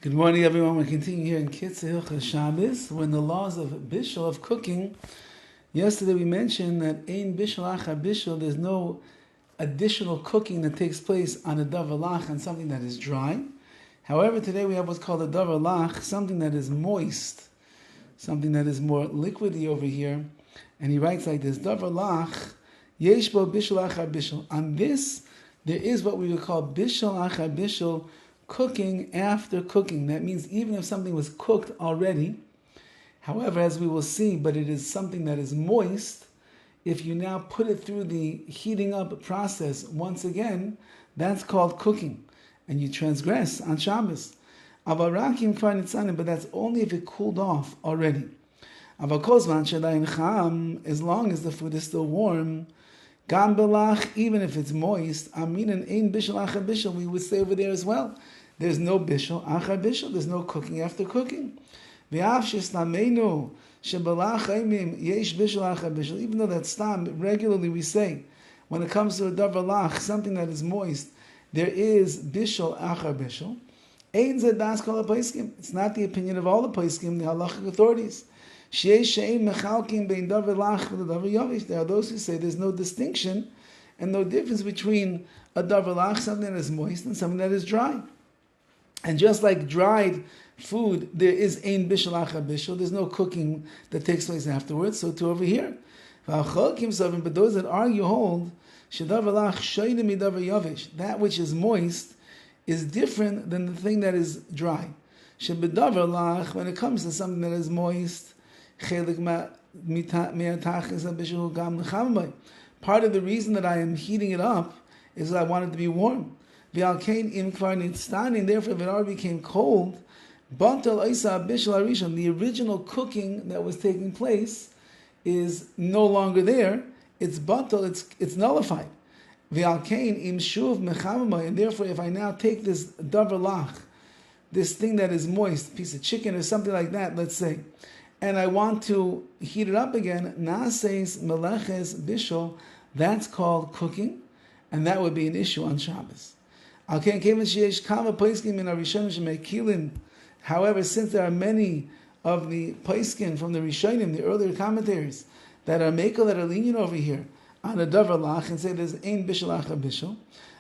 Good morning, everyone. We're continuing here in KITZUR, HILCHOS, SHABBOS. We're in the laws of bishul, of cooking. Yesterday we mentioned that ein bishul achar bishul, there's no additional cooking that takes place on a davar lach, on something that is dry. However, today we have what's called a davar lach, something that is moist, something that is more liquidy over here. And he writes like this, davar lach, yesh bo bishul achar bishul. On this, there is what we would call bishul achar bishul, cooking after cooking. That means even if something was cooked already, however, as we will see, but it is something that is moist, if you now put it through the heating up process once again, that's called cooking. And you transgress on Shabbos. But that's only if it cooled off already. As long as the food is still warm, even if it's moist, we would say over there as well. There's no bishul, achar bishul, there's no cooking after cooking. Even though that's stam, regularly we say, when it comes to a davar lach, something that is moist, there is bishul, achar bishul. It's not the opinion of all the poskim, the halachic authorities. There are those who say there's no distinction and no difference between a davar lach, something that is moist, and something that is dry. And just like dried food, there is ein bishul achar bishul, there's no cooking that takes place afterwards, so too over here. But those that argue hold, that which is moist is different than the thing that is dry. When it comes to something that is moist, part of the reason that I am heating it up is that I want it to be warm. Therefore, if it already became cold, the original cooking that was taking place is no longer there. It's batal, it's nullified. And therefore, if I now take this davar lach, this thing that is moist, piece of chicken or something like that, let's say, and I want to heat it up again, nases meleches bishul, that's called cooking, and that would be an issue on Shabbos. However, since there are many of the poskim from the Rishonim, the earlier commentaries, that are mekel, that are lenient over here on a davar lach and say there's ein bishul achar bishul,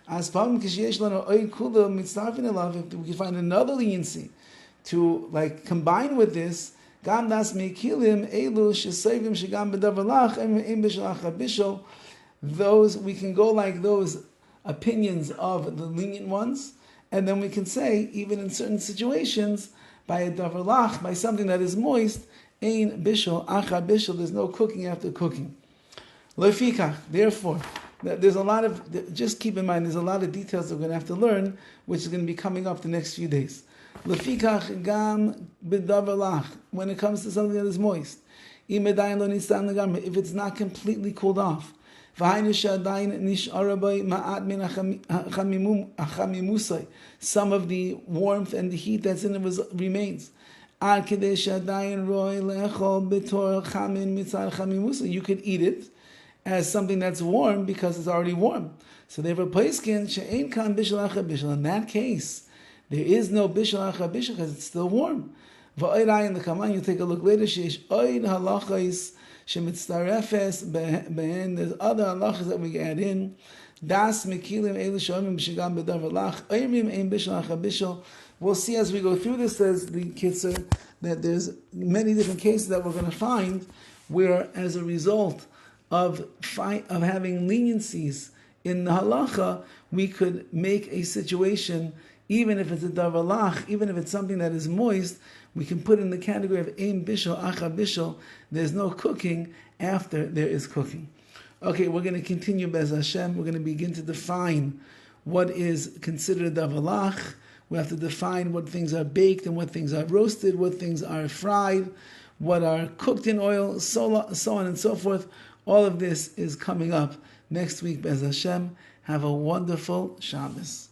if we can find another leniency to like combine with this, those we can go like those opinions of the lenient ones, and then we can say, even in certain situations, by a davar lach, by something that is moist, ein bishul, achar bishul, there's no cooking after cooking. Therefore, there's a lot of, just keep in mind, there's a lot of details that we're going to have to learn, which is going to be coming up the next few days. Lefikach gam b'davar lach, when it comes to something that is moist, if it's not completely cooled off, some of the warmth and the heat that's in it remains. You could eat it as something that's warm because it's already warm. So therefore, in that case, there is no bishul achar bishul because it's still warm. You take a look later. There's other halachas that we add in. We'll see as we go through this, says the KITZUR, that there's many different cases that we're going to find where, as a result of having leniencies in the halacha, we could make a situation, even if it's a davar lach, even if it's something that is moist, we can put in the category of ein bishul, achar bishul. There's no cooking after there is cooking. Okay, we're going to continue Bez Hashem. We're going to begin to define what is considered davar lach. We have to define what things are baked and what things are roasted, what things are fried, what are cooked in oil, so on and so forth. All of this is coming up next week Bez Hashem. Have a wonderful Shabbos.